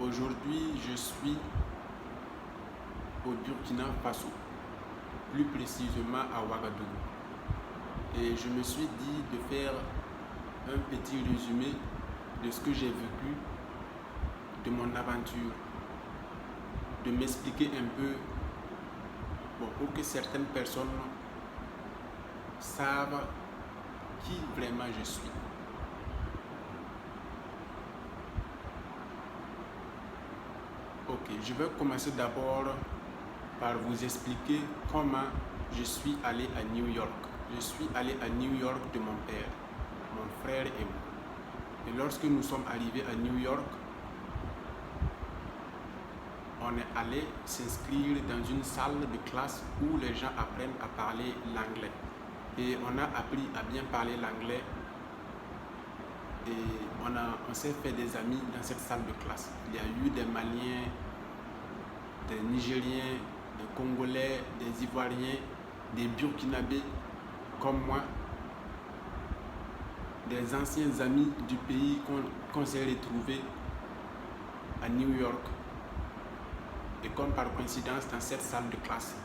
Aujourd'hui, je suis au Burkina Faso, plus précisément à Ouagadougou. Et je me suis dit de faire un petit résumé de ce que j'ai vécu, de mon aventure, de m'expliquer un peu pour que certaines personnes savent qui vraiment je suis. Ok, je vais commencer d'abord par vous expliquer comment je suis allé à New York. Je suis allé à New York de mon père, mon frère et moi. Et lorsque nous sommes arrivés à New York, on est allé s'inscrire dans une salle de classe où les gens apprennent à parler l'anglais. Et on a appris à bien parler l'anglais et on s'est fait des amis dans cette salle de classe. Il y a eu des Maliens, des Nigériens, des Congolais, des Ivoiriens, des Burkinabés comme moi, des anciens amis du pays qu'on s'est retrouvés à New York. Et comme par coïncidence dans cette salle de classe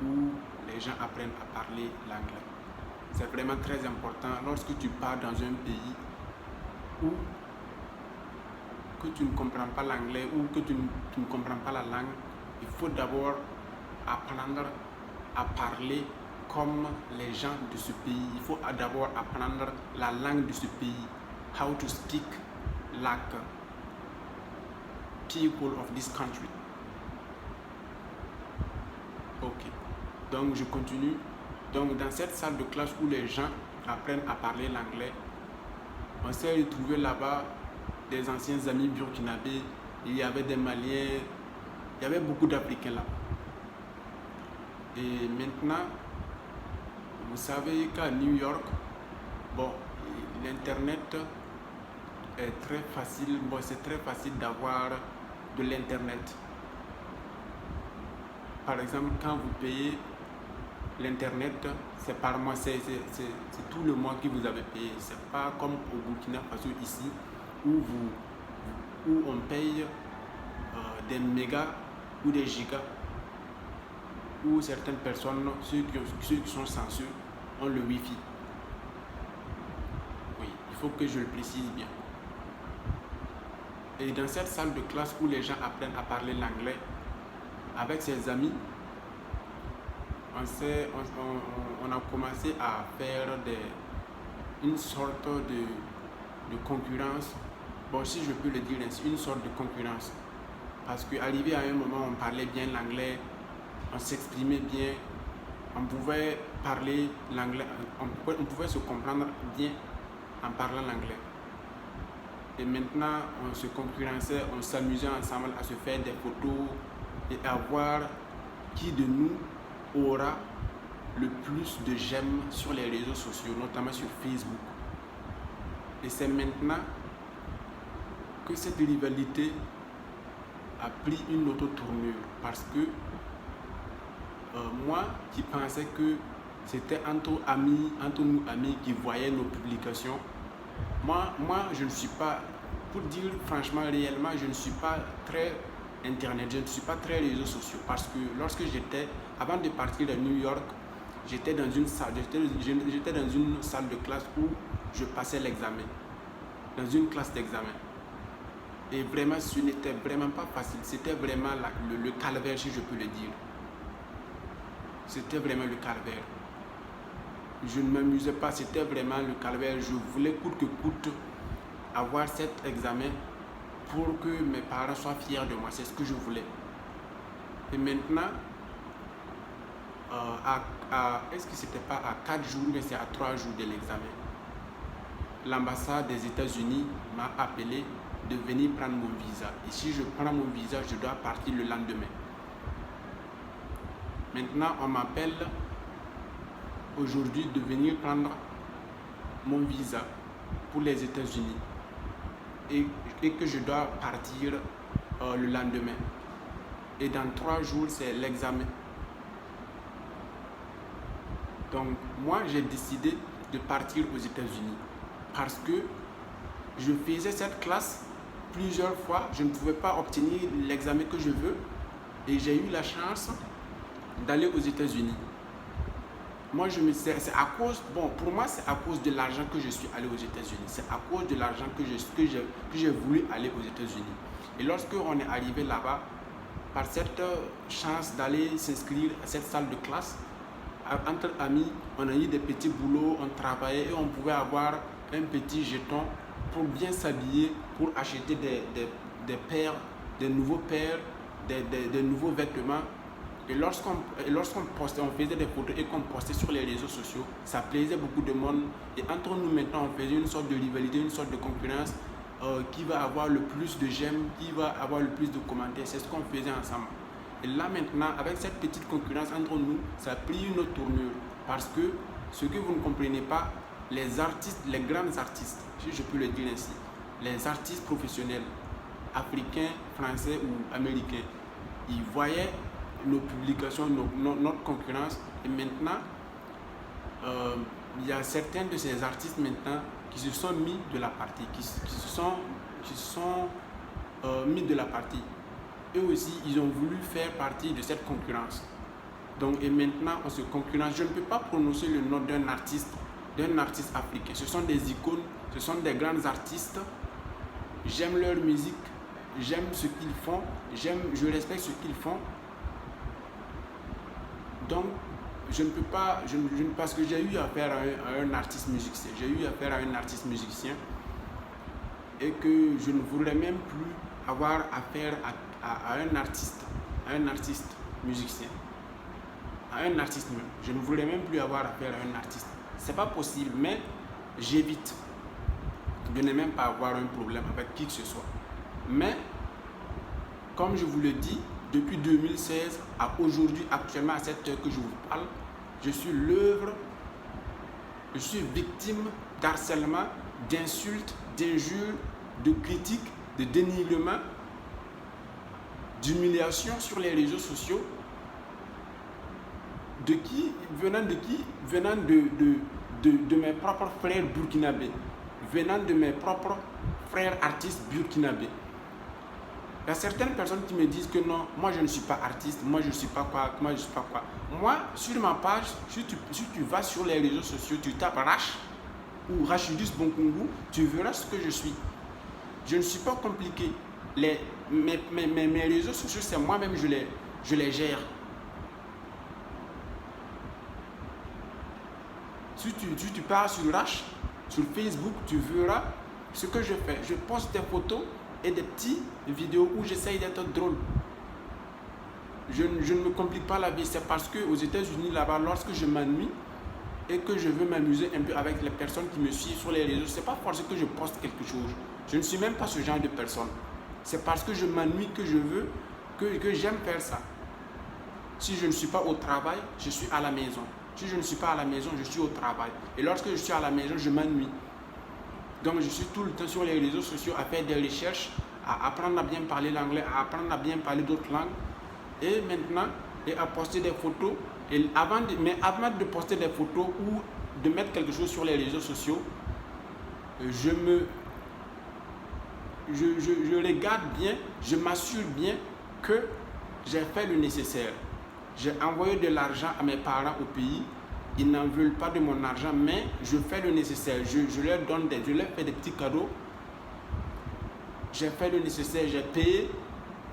où les gens apprennent à parler l'anglais. C'est vraiment très important lorsque tu pars dans un pays où que tu ne comprends pas l'anglais ou que tu ne comprends pas la langue, il faut d'abord apprendre à parler comme les gens de ce pays. Il faut d'abord apprendre la langue de ce pays. How to speak like people of this country. Ok, donc je continue. Donc dans cette salle de classe où les gens apprennent à parler l'anglais, on s'est retrouvés là-bas des anciens amis burkinabés, il y avait des Maliens, il y avait beaucoup d'Africains là. Et maintenant, vous savez qu'à New York, l'internet est très facile, c'est très facile d'avoir de l'internet. Par exemple, quand vous payez l'internet, c'est par mois, c'est tout le mois que vous avez payé. C'est pas comme au Burkina Faso ici, où on paye des mégas ou des gigas, où certaines personnes, ceux qui sont censés, ont le Wi-Fi. Oui, il faut que je le précise bien. Et dans cette salle de classe où les gens apprennent à parler l'anglais, avec ses amis, on a commencé à faire une sorte de concurrence. Bon, si je peux le dire ainsi, une sorte de concurrence. Parce qu'arrivé à un moment, on parlait bien l'anglais, on s'exprimait bien, on pouvait parler l'anglais, on pouvait se comprendre bien en parlant l'anglais. Et maintenant, on se concurrençait, on s'amusait ensemble à se faire des photos et à voir qui de nous aura le plus de j'aime sur les réseaux sociaux, notamment sur Facebook. Et c'est maintenant que cette rivalité a pris une autre tournure parce que moi qui pensais que c'était entre nous amis qui voyaient nos publications, moi je ne suis pas, pour dire franchement réellement, je ne suis pas très internet, je ne suis pas très réseaux sociaux parce que lorsque avant de partir de New York, j'étais dans une salle de classe où je passais l'examen, dans une classe d'examen. Et vraiment, ce n'était vraiment pas facile, c'était vraiment le calvaire, si je peux le dire. C'était vraiment le calvaire. Je ne m'amusais pas, c'était vraiment le calvaire. Je voulais coûte que coûte avoir cet examen pour que mes parents soient fiers de moi, c'est ce que je voulais. Et maintenant, est-ce que c'était pas à 4 jours, mais c'est à 3 jours de l'examen, l'ambassade des États-Unis m'a appelé de venir prendre mon visa. Et si je prends mon visa, je dois partir le lendemain. Maintenant, on m'appelle aujourd'hui de venir prendre mon visa pour les États-Unis et que je dois partir le lendemain. Et dans 3 jours, c'est l'examen. Donc, moi, j'ai décidé de partir aux États-Unis parce que je faisais cette classe plusieurs fois, je ne pouvais pas obtenir l'examen que je veux et j'ai eu la chance d'aller aux États-Unis. Moi, c'est à cause, bon, pour moi, c'est à cause de l'argent que je suis allé aux États-Unis. C'est à cause de l'argent que j'ai voulu aller aux États-Unis. Et lorsque on est arrivé là-bas, par cette chance d'aller s'inscrire à cette salle de classe, entre amis, on a eu des petits boulots, on travaillait et on pouvait avoir un petit jeton pour bien s'habiller, pour acheter des paires, des nouveaux paires, des nouveaux vêtements. Et lorsqu'on postait, on faisait des photos et qu'on postait sur les réseaux sociaux, ça plaisait beaucoup de monde. Et entre nous maintenant, on faisait une sorte de rivalité, une sorte de concurrence qui va avoir le plus de j'aime, qui va avoir le plus de commentaires. C'est ce qu'on faisait ensemble. Et là maintenant, avec cette petite concurrence entre nous, ça a pris une autre tournure. Parce que ce que vous ne comprenez pas, les artistes, les grands artistes, si je peux le dire ainsi, les artistes professionnels, africains, français ou américains, ils voyaient nos publications, notre concurrence. Et maintenant, il y a certains de ces artistes maintenant qui se sont mis de la partie, qui se sont mis de la partie. Eux aussi, ils ont voulu faire partie de cette concurrence. Donc, et maintenant, on se concurrence. Je ne peux pas prononcer le nom d'un artiste africain. Ce sont des icônes, ce sont des grands artistes. J'aime leur musique, j'aime ce qu'ils font, je respecte ce qu'ils font. Donc, je ne peux pas, parce que j'ai eu affaire à un artiste musicien. J'ai eu affaire à un artiste musicien et que je ne voudrais même plus avoir affaire à un artiste musicien. À un artiste même. Je ne voudrais même plus avoir affaire à un artiste. C'est pas possible, mais j'évite de ne même pas avoir un problème avec qui que ce soit. Mais, comme je vous le dis, depuis 2016 à aujourd'hui, actuellement à cette heure que je vous parle, je suis victime d'harcèlement, d'insultes, d'injures, de critiques, de dénigrement, d'humiliation sur les réseaux sociaux. De qui? Venant de mes propres frères burkinabés, venant de mes propres frères artistes burkinabés. Il y a certaines personnes qui me disent que non, moi je ne suis pas artiste, moi je ne suis pas quoi, moi je ne suis pas quoi. Moi, sur ma page, si tu vas sur les réseaux sociaux, tu tapes Rach ou Rachidus Bonkungu, tu verras ce que je suis. Je ne suis pas compliqué. Mes réseaux sociaux, c'est moi-même, je les gère. Si tu pars sur Rach, sur Facebook, tu verras ce que je fais. Je poste des photos et des petites vidéos où j'essaye d'être drôle. Je ne me complique pas la vie. C'est parce qu'aux États-Unis, là-bas, lorsque je m'ennuie et que je veux m'amuser un peu avec les personnes qui me suivent sur les réseaux, c'est pas parce que je poste quelque chose. Je ne suis même pas ce genre de personne. C'est parce que je m'ennuie que je veux, que j'aime faire ça. Si je ne suis pas au travail, je suis à la maison. Si je ne suis pas à la maison, je suis au travail. Et lorsque je suis à la maison, je m'ennuie. Donc, je suis tout le temps sur les réseaux sociaux à faire des recherches, à apprendre à bien parler l'anglais, à apprendre à bien parler d'autres langues. Et maintenant, à poster des photos. Mais avant de poster des photos ou de mettre quelque chose sur les réseaux sociaux, je regarde bien, je m'assure bien que j'ai fait le nécessaire. J'ai envoyé de l'argent à mes parents au pays. Ils n'en veulent pas de mon argent, mais je fais le nécessaire. Je leur fais des petits cadeaux. J'ai fait le nécessaire. J'ai payé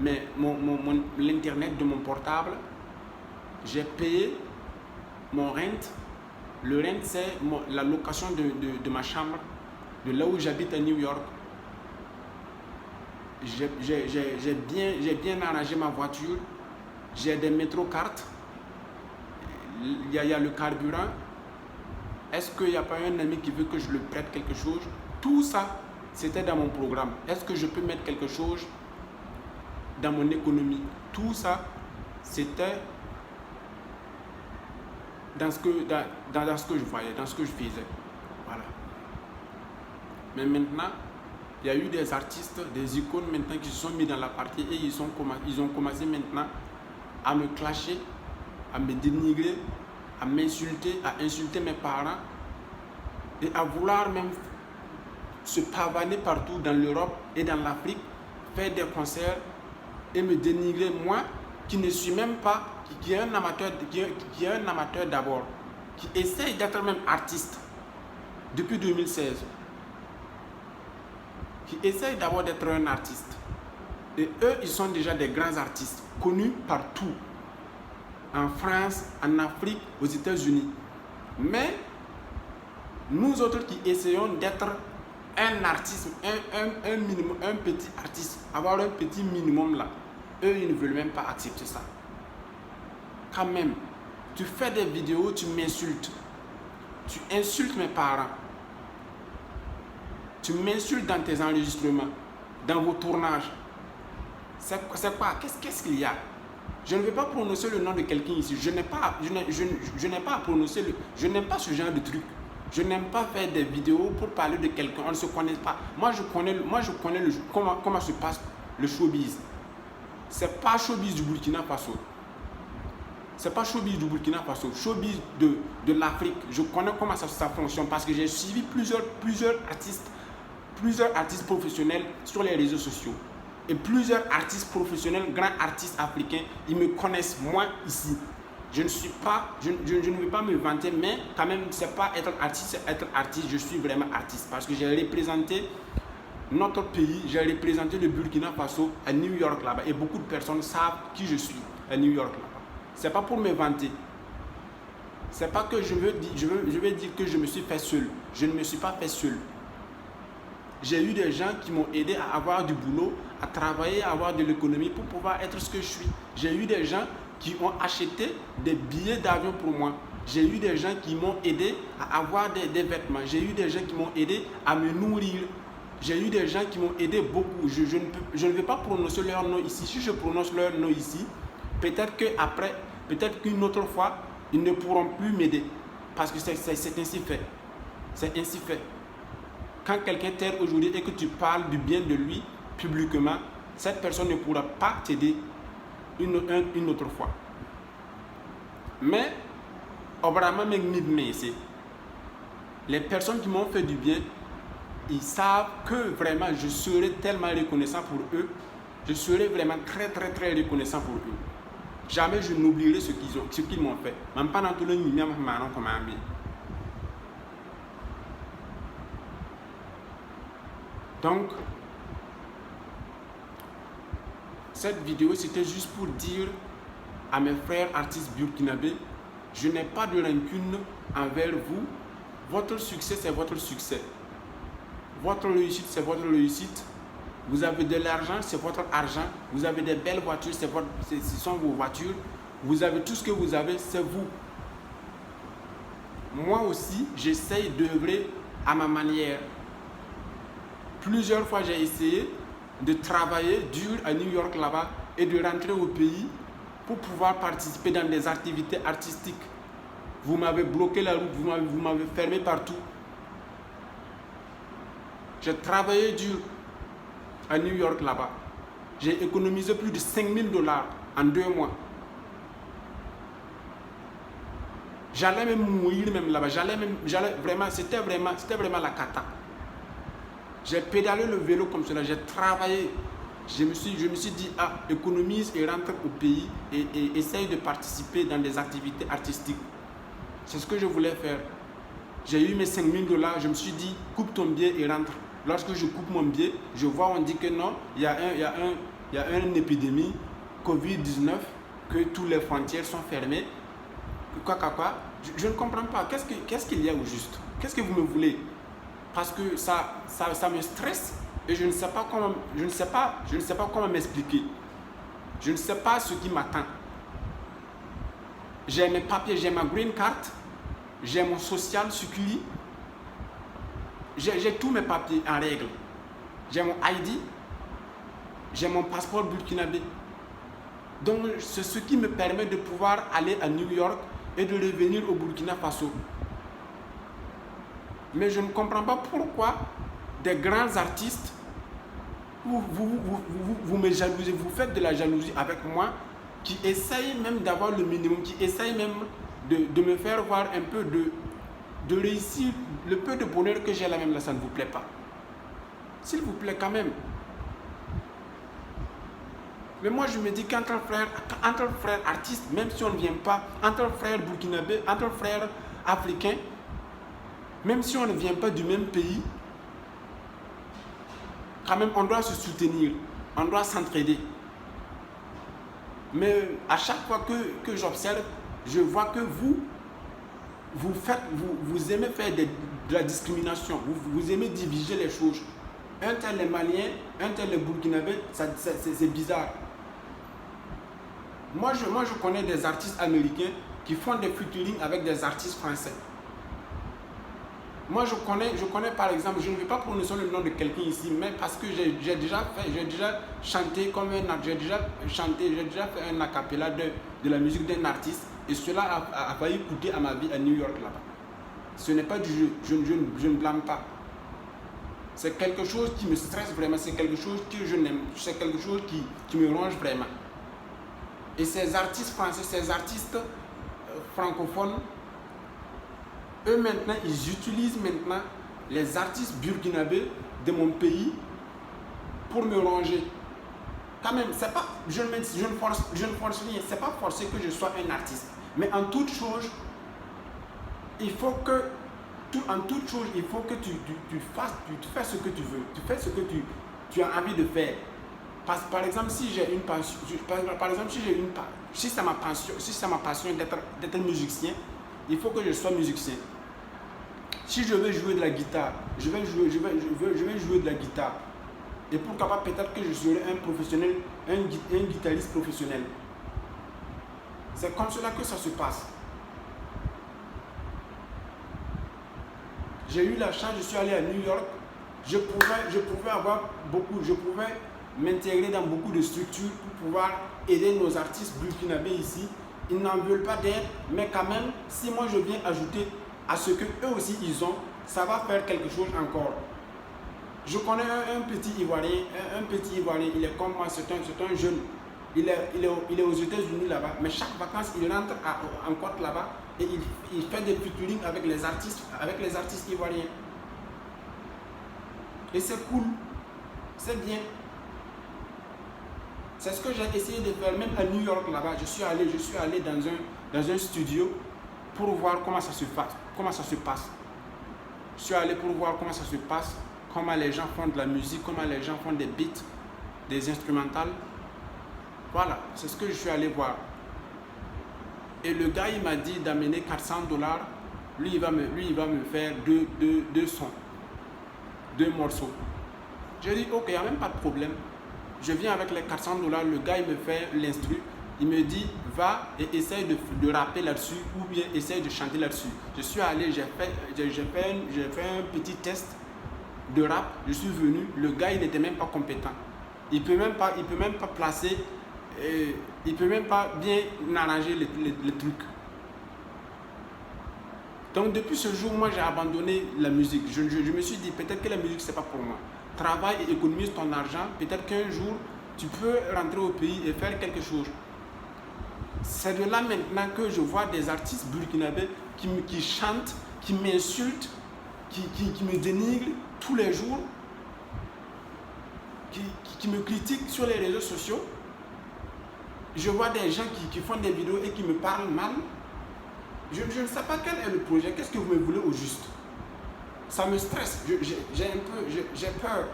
l'internet de mon portable. J'ai payé mon rent. Le rent, c'est la location de ma chambre, de là où j'habite à New York. J'ai bien arrangé ma voiture. J'ai des métro-cartes. Il y a le carburant. Est-ce qu'il n'y a pas un ami qui veut que je lui prête quelque chose? Tout ça, c'était dans mon programme. Est-ce que je peux mettre quelque chose dans mon économie? Tout ça, c'était dans ce que je voyais, dans ce que je faisais. Voilà. Mais maintenant, il y a eu des artistes, des icônes maintenant qui se sont mis dans la partie et ils ont commencé maintenant à me clasher, à me dénigrer, à m'insulter, à insulter mes parents et à vouloir même se pavaner partout dans l'Europe et dans l'Afrique, faire des concerts et me dénigrer, moi qui ne suis même pas, qui est un amateur d'abord, qui essaye d'être même artiste depuis 2016, qui essaye d'abord d'être un artiste. Et eux, ils sont déjà des grands artistes, connus partout, en France, en Afrique, aux États-Unis. Mais nous autres qui essayons d'être un artiste, un minimum, un petit artiste, avoir un petit minimum là, eux, ils ne veulent même pas accepter ça. Quand même, tu fais des vidéos, tu m'insultes. Tu insultes mes parents. Tu m'insultes dans tes enregistrements, dans vos tournages. C'est quoi? Qu'est-ce qu'il y a? Je ne vais pas prononcer le nom de quelqu'un ici. Je n'ai pas à prononcer je n'aime pas ce genre de truc. Je n'aime pas faire des vidéos pour parler de quelqu'un. On ne se connaît pas. Moi, je connais comment se passe le showbiz. C'est pas showbiz du Burkina Faso. C'est pas showbiz du Burkina Faso. Showbiz de l'Afrique. Je connais comment ça fonctionne parce que j'ai suivi plusieurs artistes professionnels sur les réseaux sociaux. Et plusieurs artistes professionnels, grands artistes africains, ils me connaissent moi ici. Je ne vais pas me vanter, mais quand même, c'est pas être artiste, c'est être artiste. Je suis vraiment artiste parce que j'ai représenté notre pays, j'ai représenté le Burkina Faso à New York là-bas. Et beaucoup de personnes savent qui je suis à New York là-bas. C'est pas pour me vanter. C'est pas que je veux dire que je me suis fait seul. Je ne me suis pas fait seul. J'ai eu des gens qui m'ont aidé à avoir du boulot, à travailler, à avoir de l'économie pour pouvoir être ce que je suis. J'ai eu des gens qui ont acheté des billets d'avion pour moi. J'ai eu des gens qui m'ont aidé à avoir des vêtements. J'ai eu des gens qui m'ont aidé à me nourrir. J'ai eu des gens qui m'ont aidé beaucoup. Je ne vais pas prononcer leur nom ici. Si je prononce leur nom ici, peut-être qu'une autre fois, ils ne pourront plus m'aider. Parce que c'est ainsi fait. C'est ainsi fait. Quand quelqu'un t'aide aujourd'hui et que tu parles du bien de lui publiquement, cette personne ne pourra pas t'aider une autre fois. Mais, les personnes qui m'ont fait du bien, ils savent que vraiment je serai tellement reconnaissant pour eux. Je serai vraiment très très très reconnaissant pour eux. Jamais je n'oublierai ce qu'ils m'ont fait. Même pas dans tout le monde. Donc, cette vidéo, c'était juste pour dire à mes frères artistes burkinabés, je n'ai pas de rancune envers vous. Votre succès, c'est votre succès. Votre réussite, c'est votre réussite. Vous avez de l'argent, c'est votre argent. Vous avez des belles voitures, ce sont vos voitures. Vous avez tout ce que vous avez, c'est vous. Moi aussi, j'essaye d'œuvrer à ma manière. Plusieurs fois, j'ai essayé de travailler dur à New York là-bas et de rentrer au pays pour pouvoir participer dans des activités artistiques. Vous m'avez bloqué la route, vous m'avez fermé partout. J'ai travaillé dur à New York là-bas. J'ai économisé plus de $5,000 en 2 mois. J'allais même mourir même là-bas. C'était vraiment la cata. J'ai pédalé le vélo comme cela, j'ai travaillé. Je me suis dit, économise et rentre au pays et essaye de participer dans des activités artistiques. C'est ce que je voulais faire. J'ai eu mes $5,000, je me suis dit, coupe ton billet et rentre. Lorsque je coupe mon billet, je vois, on dit que non, il y a une épidémie, Covid-19, que toutes les frontières sont fermées. Quoi. Je ne comprends pas. Qu'est-ce qu'il y a au juste? Qu'est-ce que vous me voulez? Parce que ça me stresse et je ne sais pas comment m'expliquer. Je ne sais pas ce qui m'attend. J'ai mes papiers, j'ai ma green card, j'ai mon social security, j'ai tous mes papiers en règle. J'ai mon ID, j'ai mon passeport burkinabé. Donc c'est ce qui me permet de pouvoir aller à New York et de revenir au Burkina Faso. Mais je ne comprends pas pourquoi des grands artistes, vous me jalousez, vous faites de la jalousie avec moi, qui essayent même d'avoir le minimum, qui essayent même de me faire voir un peu de réussir, le peu de bonheur que j'ai là même là, ça ne vous plaît pas. S'il vous plaît, quand même. Mais moi, je me dis qu'entre frères artistes, même si on ne vient pas, entre frères burkinabés, entre frères africains, même si on ne vient pas du même pays, quand même, on doit se soutenir, on doit s'entraider. Mais à chaque fois que j'observe, je vois que vous aimez faire de la discrimination, vous aimez diviser les choses. Un tel est malien, un tel est burkinabé, c'est bizarre. Moi, je connais des artistes américains qui font des featuring avec des artistes français. Moi, je connais par exemple, je ne vais pas prononcer le nom de quelqu'un ici, mais parce que j'ai déjà chanté comme j'ai déjà fait un acapella de la musique d'un artiste, et cela a failli coûter à ma vie à New York là-bas. Ce n'est pas du jeu, je ne blâme pas. C'est quelque chose qui me stresse vraiment, c'est quelque chose que je n'aime, c'est quelque chose qui me ronge vraiment. Et ces artistes français, ces artistes francophones, eux maintenant, ils utilisent maintenant les artistes burkinabés de mon pays pour me ronger. Quand même, c'est pas, je ne force rien, c'est pas forcé que je sois un artiste. Mais en toute chose, il faut que tu fais ce que tu veux, tu fais ce que tu as envie de faire. Par exemple, si j'ai une passion, si c'est ma passion d'être musicien, il faut que je sois musicien. Si je veux jouer de la guitare, je vais jouer de la guitare. Et pourquoi pas, peut-être que je serai un professionnel, un guitariste professionnel. C'est comme cela que ça se passe. J'ai eu la chance, je suis allé à New York. Je pouvais m'intégrer dans beaucoup de structures pour pouvoir aider nos artistes burkinabés ici. Ils n'en veulent pas d'aide, mais quand même, si moi je viens ajouter à ce qu'eux aussi ils ont, ça va faire quelque chose encore. Je connais un petit Ivoirien, il est comme moi, c'est un jeune. Il est aux États-Unis là-bas, mais chaque vacances, il rentre en Côte là-bas et il fait des featuring avec les artistes ivoiriens. Et c'est cool, c'est bien. C'est ce que j'ai essayé de faire même à New York là-bas. Je suis allé dans un studio pour voir comment ça se passe. Je suis allé pour voir comment ça se passe, comment les gens font de la musique, comment les gens font des beats, des instrumentales. Voilà, c'est ce que je suis allé voir. Et le gars, il m'a dit d'amener $400. Lui, il va me faire deux sons, 2 morceaux. J'ai dit, ok, il n'y a même pas de problème. Je viens avec les $400, le gars, il me fait l'instru. Il me dit, va et essaye de rapper là-dessus ou bien essaye de chanter là-dessus. Je suis allé, j'ai fait un petit test de rap. Je suis venu, le gars, il n'était même pas compétent. Il ne peut même pas placer, il ne peut même pas bien arranger les trucs. Donc depuis ce jour, moi j'ai abandonné la musique. Je me suis dit, peut-être que la musique, ce n'est pas pour moi. Travaille et économise ton argent. Peut-être qu'un jour, tu peux rentrer au pays et faire quelque chose. C'est de là maintenant que je vois des artistes burkinabés qui chantent, qui m'insultent, qui me dénigrent tous les jours, qui me critiquent sur les réseaux sociaux. Je vois des gens qui font des vidéos et qui me parlent mal. Je ne sais pas quel est le projet, qu'est-ce que vous me voulez au juste. Ça me stresse, j'ai peur.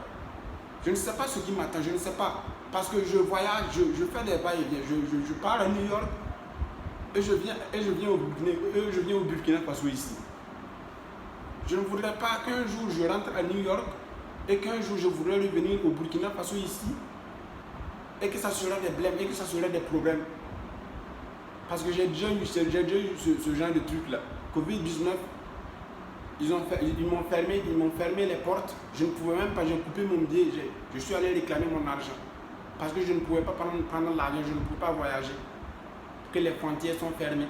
Je ne sais pas ce qui m'attend, je ne sais pas. Parce que je voyage, je fais des va-et-vient. Je pars à New York et je viens au Burkina Faso ici. Je ne voudrais pas qu'un jour je rentre à New York et qu'un jour je voudrais revenir au Burkina Faso ici et que ça serait des blèmes et que ça serait des problèmes. Parce que j'ai déjà eu ce genre de truc là. Covid-19, ils m'ont fermé les portes. Je ne pouvais même pas, j'ai coupé mon billet. Je suis allé réclamer mon argent. Parce que je ne pouvais pas prendre l'avion, je ne pouvais pas voyager. Que les frontières sont fermées.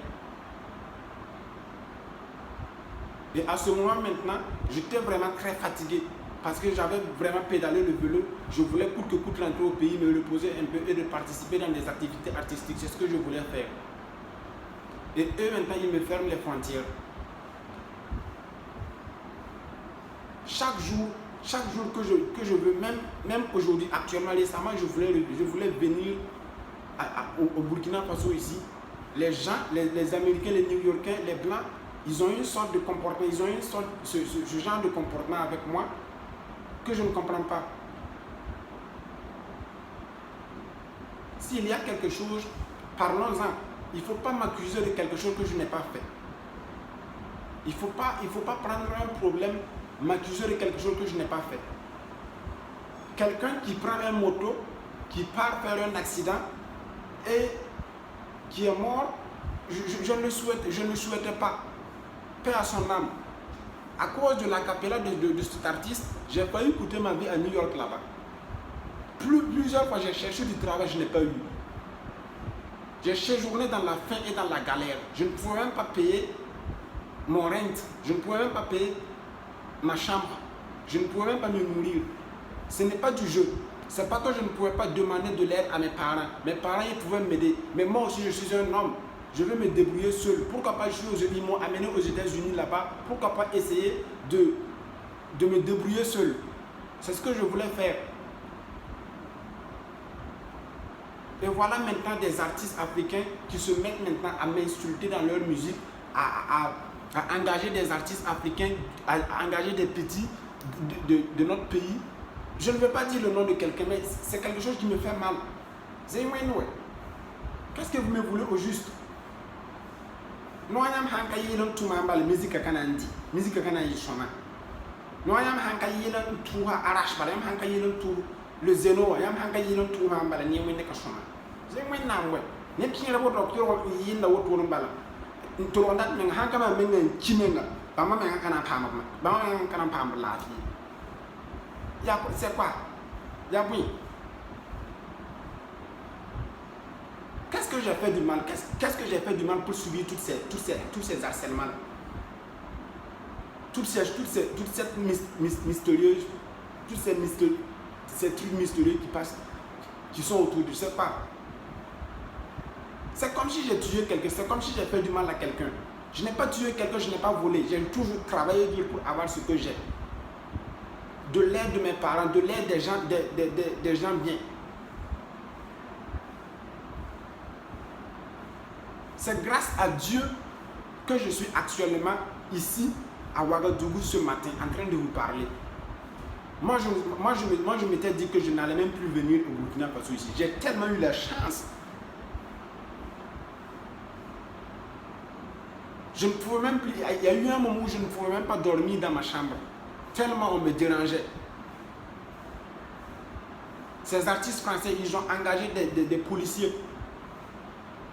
Et à ce moment maintenant, j'étais vraiment très fatigué. Parce que j'avais vraiment pédalé le vélo. Je voulais coûte que coûte rentrer au pays, me reposer un peu et de participer dans des activités artistiques. C'est ce que je voulais faire. Et eux maintenant, ils me ferment les frontières. Chaque jour, Chaque jour que je veux, même aujourd'hui, actuellement, récemment, je voulais venir au Burkina Faso ici. Les gens, les Américains, les New-Yorkais, les Blancs, ils ont une sorte de comportement, ils ont une sorte, ce genre de comportement avec moi que je ne comprends pas. S'il y a quelque chose, parlons-en. Il ne faut pas m'accuser de quelque chose que je n'ai pas fait. Il ne faut pas prendre un problème, m'accuser de quelque chose que je n'ai pas fait. Quelqu'un qui prend un moto, qui part faire un accident et qui est mort, je ne le souhaite pas. Paix à son âme. À cause de l'acapella de cet artiste, j'ai failli coûter ma vie à New York là-bas. Plusieurs fois, j'ai cherché du travail, je n'ai pas eu. J'ai séjourné dans la faim et dans la galère. Je ne pouvais même pas payer mon rent. Je ne pouvais même pas payer ma chambre. Je ne pouvais même pas me nourrir. Ce n'est pas du jeu. C'est pas que je ne pouvais pas demander de l'aide à mes parents. Mes parents, ils pouvaient m'aider. Mais moi aussi, je suis un homme. Je veux me débrouiller seul. Pourquoi pas, ils m'ont amené aux États-Unis là-bas. Pourquoi pas essayer de me débrouiller seul. C'est ce que je voulais faire. Et voilà maintenant des artistes africains qui se mettent maintenant à m'insulter dans leur musique, à engager des artistes africains, à engager des petits de notre pays. Je ne veux pas dire le nom de quelqu'un, mais c'est quelque chose qui me fait mal. Qu'est-ce que vous me voulez au juste? Noyam hanka yelon tumambal musique kanandi, musique kanandi sona. Noyam hanka yelon tuha arash balam hanka yelon tu le zeno, yam hanka yelon tumambal ni wende ka sona. Zeng wen namwe, ne kira bo docteur yin la woto mbala. Ntorondat men hanka ma men chimenga, ba ma men kana pam ba ma men kana pam la fi. Ya c'est quoi? Ya oui. Qu'est-ce que j'ai fait du mal? Qu'est-ce que j'ai fait du mal pour subir tous ces harcèlements? Toute cette mystérieuse, ces trucs mystérieux qui passent, qui sont autour du, je sais pas. C'est comme si j'ai tué quelqu'un, c'est comme si j'ai fait du mal à quelqu'un. Je n'ai pas tué quelqu'un, je n'ai pas volé. J'ai toujours travaillé dur pour avoir ce que j'ai. De l'aide de mes parents, de l'aide des gens bien. C'est grâce à Dieu que je suis actuellement ici à Ouagadougou ce matin en train de vous parler. Moi, je m'étais dit que je n'allais même plus venir au Burkina Faso ici. J'ai tellement eu la chance. Je ne pouvais même plus. Il y a eu un moment où je ne pouvais même pas dormir dans ma chambre. Tellement on me dérangeait. Ces artistes français, ils ont engagé des policiers.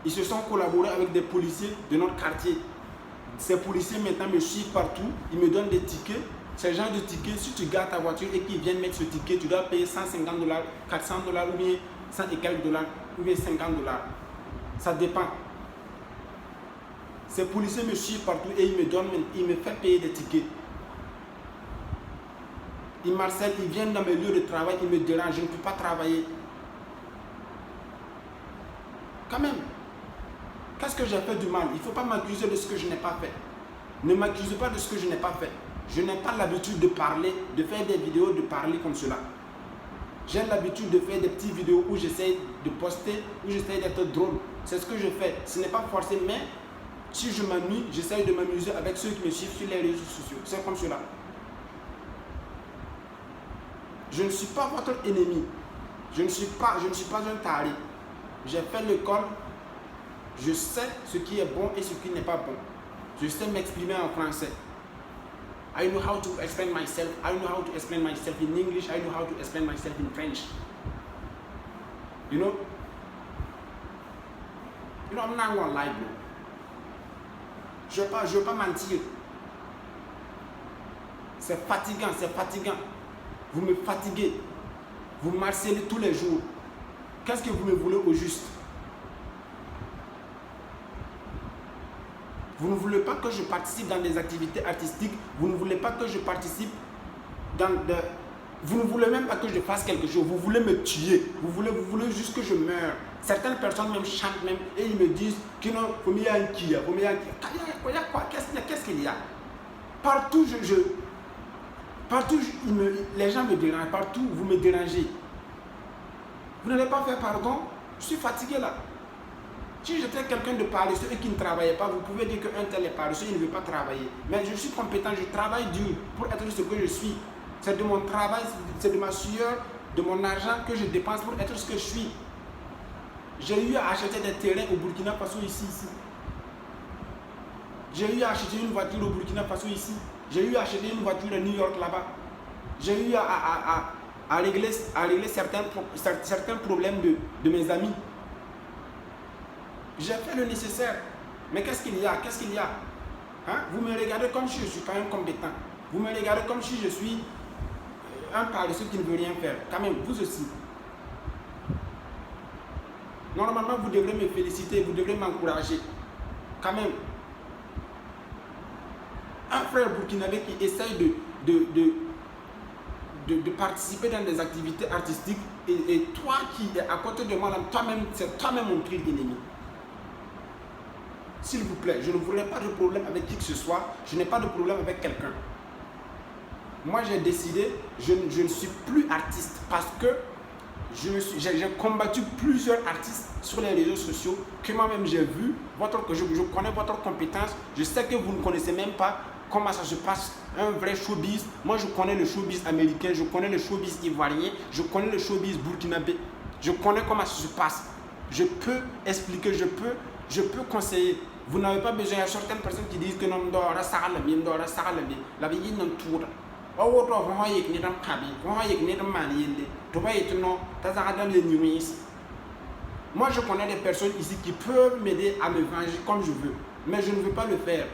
Ils se sont collaborés avec des policiers de notre quartier. Ces policiers maintenant me suivent partout. Ils me donnent des tickets. Ces gens de tickets, si tu gardes ta voiture et qu'ils viennent mettre ce ticket, tu dois payer $150, $400 ou bien 100 et quelques dollars ou bien $50. Ça dépend. Ces policiers me suivent partout et ils me font payer des tickets. Ils m'harcèlent, ils viennent dans mes lieux de travail, ils me dérangent, je ne peux pas travailler. Quand même, qu'est-ce que j'ai fait du mal? Il ne faut pas m'accuser de ce que je n'ai pas fait. Ne m'accusez pas de ce que je n'ai pas fait. Je n'ai pas l'habitude de parler, de faire des vidéos, de parler comme cela. J'ai l'habitude de faire des petites vidéos où j'essaie de poster, où j'essaie d'être drôle. C'est ce que je fais. Ce n'est pas forcé, mais si je m'ennuie, j'essaie de m'amuser avec ceux qui me suivent sur les réseaux sociaux. C'est comme cela. Je ne suis pas votre ennemi. Je ne suis pas un taré. J'ai fait l'école. Je sais ce qui est bon et ce qui n'est pas bon. Je sais m'exprimer en français. I know how to explain myself. I know how to explain myself in English. I know how to explain myself in French. You know, I'm not going to lie, bro. Je ne veux pas mentir. C'est fatigant. Vous me fatiguez. Vous m'harcelez tous les jours. Qu'est-ce que vous me voulez au juste? Vous ne voulez pas que je participe dans des activités artistiques. Vous ne voulez pas que je participe dans des... Vous ne voulez même pas que je fasse quelque chose. Vous voulez me tuer. Vous voulez juste que je meure. Certaines personnes même chantent même et ils me disent qu'il y a un kia. Qu'est-ce qu'il y a? Partout, Partout, les gens me dérangent. Partout, vous me dérangez. Vous n'allez pas faire pardon. Je suis fatigué là. Si j'étais quelqu'un de paresseux et qui ne travaillait pas, vous pouvez dire qu'un tel est paresseux, il ne veut pas travailler. Mais je suis compétent, je travaille dur pour être ce que je suis. C'est de mon travail, c'est de ma sueur, de mon argent que je dépense pour être ce que je suis. J'ai eu à acheter des terrains au Burkina Faso ici. J'ai eu à acheter une voiture au Burkina Faso ici. J'ai eu à acheter une voiture à New York là-bas. J'ai eu à régler certains problèmes de mes amis. J'ai fait le nécessaire. Mais qu'est-ce qu'il y a? Qu'est-ce qu'il y a? Hein? Vous me regardez comme si je ne suis pas incompétent. Vous me regardez comme si je suis un paresseux qui ne veut rien faire. Quand même, vous aussi. Normalement, vous devrez me féliciter, vous devrez m'encourager. Quand même. Un frère burkinabé qui essaye de participer dans des activités artistiques et toi qui es à côté de moi, toi-même, c'est toi-même mon pire ennemi. S'il vous plaît, je ne voudrais pas de problème avec qui que ce soit. Je n'ai pas de problème avec quelqu'un. Moi, j'ai décidé, je ne suis plus artiste parce que j'ai combattu plusieurs artistes sur les réseaux sociaux que moi-même j'ai vu, je connais votre compétence. Je sais que vous ne connaissez même pas comment ça se passe, un vrai showbiz. Moi, je connais le showbiz américain, je connais le showbiz ivoirien, je connais le showbiz burkinabé. Je connais comment ça se passe. Je peux expliquer, je peux conseiller. Vous n'avez pas besoin, il y a certaines personnes qui disent que non, la vie non tourne. Moi, je connais des personnes ici qui peuvent m'aider à me venger comme je veux, mais je ne veux pas le faire.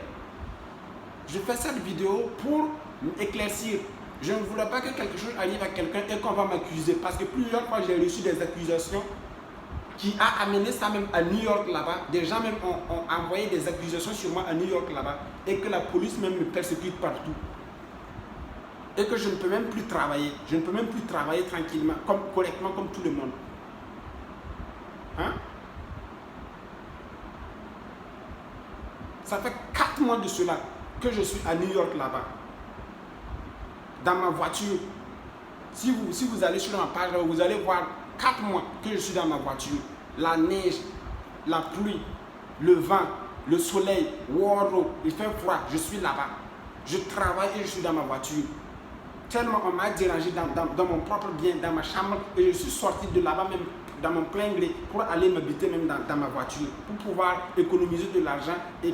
Je fais cette vidéo pour m'éclaircir. Je ne voulais pas que quelque chose arrive à quelqu'un et qu'on va m'accuser, parce que plusieurs fois j'ai reçu des accusations qui a amené ça même à New York là-bas. Des gens même ont envoyé des accusations sur moi à New York là-bas et que la police même me persécute partout. Et que je ne peux même plus travailler. Je ne peux même plus travailler tranquillement, correctement comme tout le monde. Hein? Ça fait 4 mois de cela que je suis à New York là-bas. Dans ma voiture. Si vous allez sur ma page, vous allez voir 4 mois que je suis dans ma voiture. La neige, la pluie, le vent, le soleil, il fait froid, je suis là-bas. Je travaille et je suis dans ma voiture. Tellement on m'a dérangé dans mon propre bien, dans ma chambre, et je suis sorti de là-bas même dans mon plein gré pour aller m'habiter même dans ma voiture, pour pouvoir économiser de l'argent et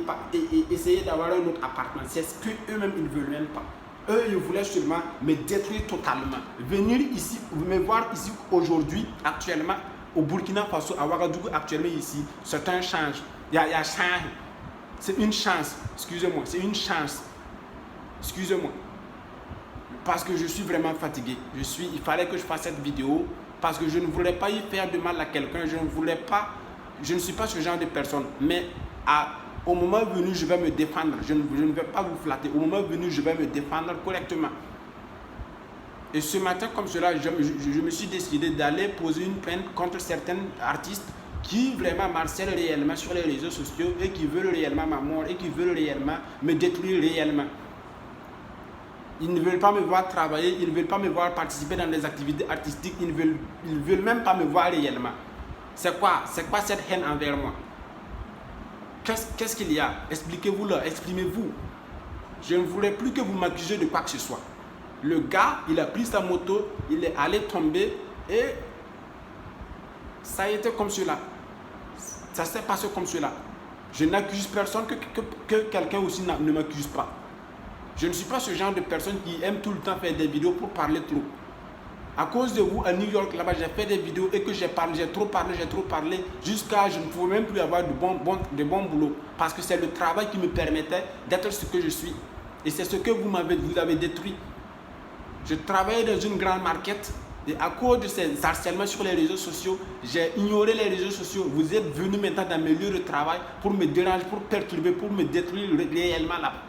essayer d'avoir un autre appartement. C'est ce qu'eux-mêmes ils ne veulent même pas. Eux, ils voulaient seulement me détruire totalement. Venir ici, me voir ici aujourd'hui, actuellement, au Burkina Faso, à Ouagadougou, actuellement ici, c'est un change. Il y a change. C'est une chance. Excusez-moi, c'est une chance. Excusez-moi. Parce que je suis vraiment fatigué. Il fallait que je fasse cette vidéo parce que je ne voulais pas y faire de mal à quelqu'un. Je ne suis pas ce genre de personne. Mais au moment venu, je vais me défendre. Je ne vais pas vous flatter. Au moment venu, je vais me défendre correctement. Et ce matin, comme cela, je me suis décidé d'aller poser une plainte contre certains artistes qui vraiment marcellent réellement sur les réseaux sociaux et qui veulent réellement ma mort et qui veulent réellement me détruire réellement. Ils ne veulent pas me voir travailler, ils ne veulent pas me voir participer dans des activités artistiques, ils ne veulent même pas me voir réellement. C'est quoi cette haine envers moi? Qu'est-ce qu'il y a? Expliquez-vous là, exprimez-vous. Je ne voudrais plus que vous m'accusez de quoi que ce soit. Le gars, il a pris sa moto, il est allé tomber et ça a été comme cela. Ça s'est passé comme cela. Je n'accuse personne que quelqu'un aussi ne m'accuse pas. Je ne suis pas ce genre de personne qui aime tout le temps faire des vidéos pour parler trop. À cause de vous, à New York, là-bas, j'ai fait des vidéos et que j'ai trop parlé, jusqu'à je ne pouvais même plus avoir de bon boulot. Parce que c'est le travail qui me permettait d'être ce que je suis. Et c'est ce que vous avez détruit. Je travaillais dans une grande market et à cause de ces harcèlements sur les réseaux sociaux, j'ai ignoré les réseaux sociaux. Vous êtes venus maintenant dans mes lieux de travail pour me déranger, pour perturber, pour me détruire réellement là-bas.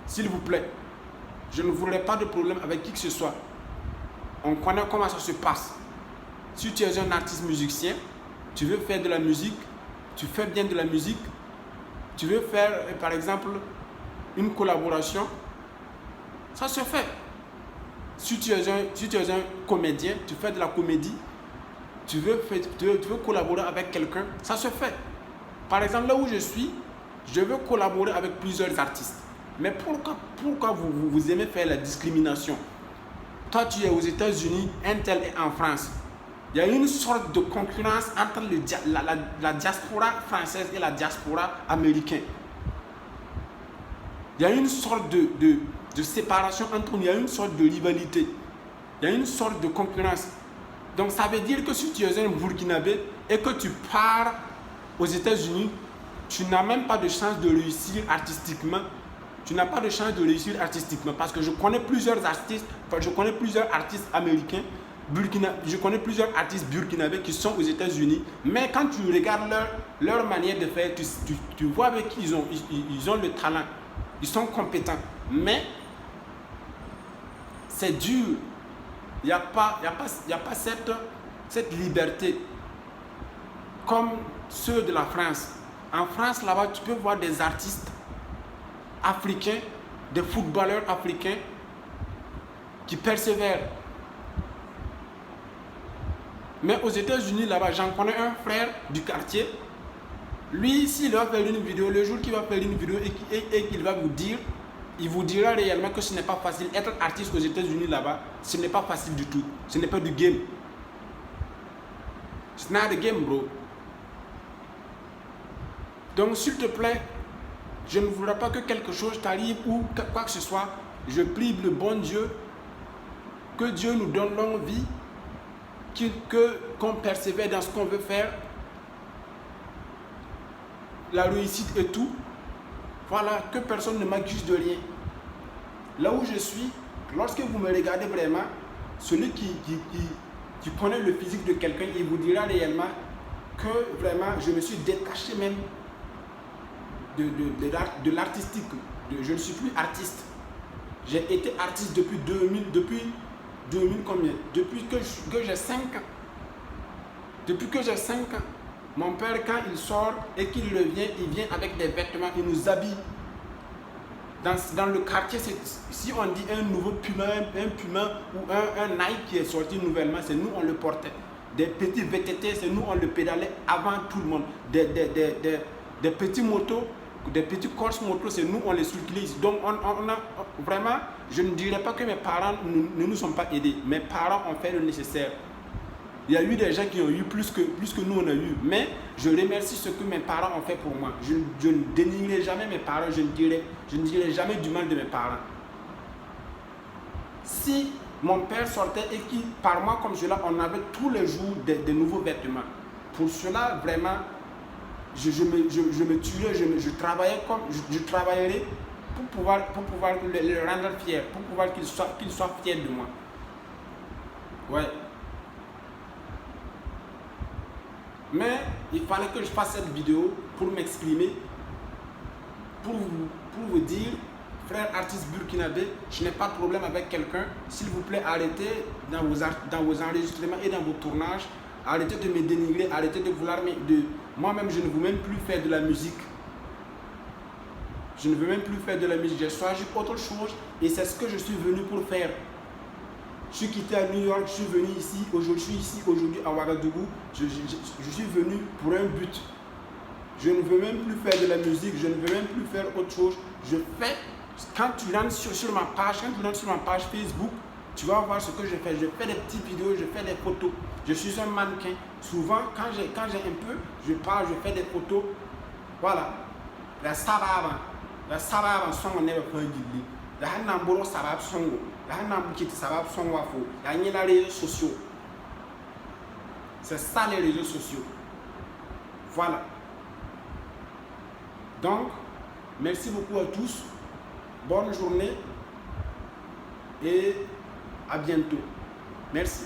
S'il vous plaît, je ne voudrais pas de problème avec qui que ce soit. On connaît comment ça se passe. Si tu es un artiste musicien, tu veux faire de la musique, tu fais bien de la musique, tu veux faire par exemple une collaboration, Ça se fait. Si tu es un comédien, tu fais de la comédie, tu veux collaborer avec quelqu'un, ça se fait. Par exemple, là où je suis, je veux collaborer avec plusieurs artistes. Mais pourquoi vous aimez faire la discrimination? Toi, tu es aux États-Unis, un tel est en France. Il y a une sorte de concurrence entre la diaspora française et la diaspora américaine. Il y a une sorte de séparation entre nous, il y a une sorte de rivalité. Il y a une sorte de concurrence. Donc ça veut dire que si tu es un Burkinabé et que tu pars aux États-Unis, tu n'as même pas de chance de réussir artistiquement. Tu n'as pas de chance de réussir artistiquement parce que je connais plusieurs artistes américains, je connais plusieurs artistes burkinabés qui sont aux États-Unis, mais quand tu regardes leur manière de faire, tu vois avec qui ils ont le talent, ils sont compétents, mais c'est dur. Il n'y a pas cette liberté comme ceux de la France. En France, là-bas, tu peux voir des artistes africains, des footballeurs africains qui persévèrent. Mais aux États-Unis, là-bas, j'en connais un frère du quartier. Lui, s'il va faire une vidéo, le jour qu'il va faire une vidéo et qu'il va vous dire, il vous dira réellement que ce n'est pas facile. Être artiste aux États-Unis là-bas, ce n'est pas facile du tout. Ce n'est pas du game. It's not a game, bro. Donc, s'il te plaît, je ne voudrais pas que quelque chose t'arrive ou quoi que ce soit. Je prie le bon Dieu, que Dieu nous donne longue vie, qu'on persévère dans ce qu'on veut faire, la réussite et tout. Voilà, que personne ne m'accuse de rien. Là où je suis, lorsque vous me regardez vraiment, celui qui connaît le physique de quelqu'un, il vous dira réellement que vraiment je me suis détaché même de l'artistique. Je ne suis plus artiste. J'ai été artiste depuis 2000 combien? Depuis que j'ai 5 ans. Depuis que j'ai 5 ans. Mon père, quand il sort et qu'il revient, il vient avec des vêtements, il nous habille. Dans le quartier, si on dit un nouveau Puma, un Puma ou un Nike qui est sorti nouvellement, c'est nous on le portait. Des petits VTT, c'est nous on le pédalait avant tout le monde. Des petits motos, des petits Corse motos, c'est nous on les circulait ici. Donc on a vraiment, je ne dirais pas que mes parents ne nous sont pas aidés. Mes parents ont fait le nécessaire. Il y a eu des gens qui ont eu plus que nous on a eu. Mais je remercie ce que mes parents ont fait pour moi. Je ne dénigrerai jamais mes parents, je ne dirai jamais du mal de mes parents. Si mon père sortait et qu'il, par mois comme cela, on avait tous les jours des nouveaux vêtements. Pour cela, vraiment, je me tuerais, je travaillerais pour pouvoir le rendre fier, pour pouvoir qu'il soit fier de moi. Ouais. Mais il fallait que je fasse cette vidéo pour m'exprimer, pour vous dire, frère artiste burkinabé, je n'ai pas de problème avec quelqu'un. S'il vous plaît, arrêtez dans vos enregistrements et dans vos tournages. Arrêtez de me dénigrer, arrêtez de vouloir moi-même, je ne veux même plus faire de la musique. Je ne veux même plus faire de la musique. J'ai choisi autre chose et c'est ce que je suis venu pour faire. Je suis quitté à New York, je suis venu ici, je suis ici aujourd'hui à Ouagadougou. Je suis venu pour un but. Je ne veux même plus faire de la musique, je ne veux même plus faire autre chose. Je fais, quand tu rentres sur ma page Facebook, tu vas voir ce que je fais. Je fais des petites vidéos, je fais des photos. Je suis un mannequin. Souvent, quand j'ai un peu, je parle, je fais des photos. Voilà. La sababa son on est pas guidé. La hanamboro sabab songo. La hanambukiti sabab songo afo. La n'y a les réseaux sociaux. C'est ça les réseaux sociaux. Voilà. Donc, merci beaucoup à tous. Bonne journée et à bientôt. Merci.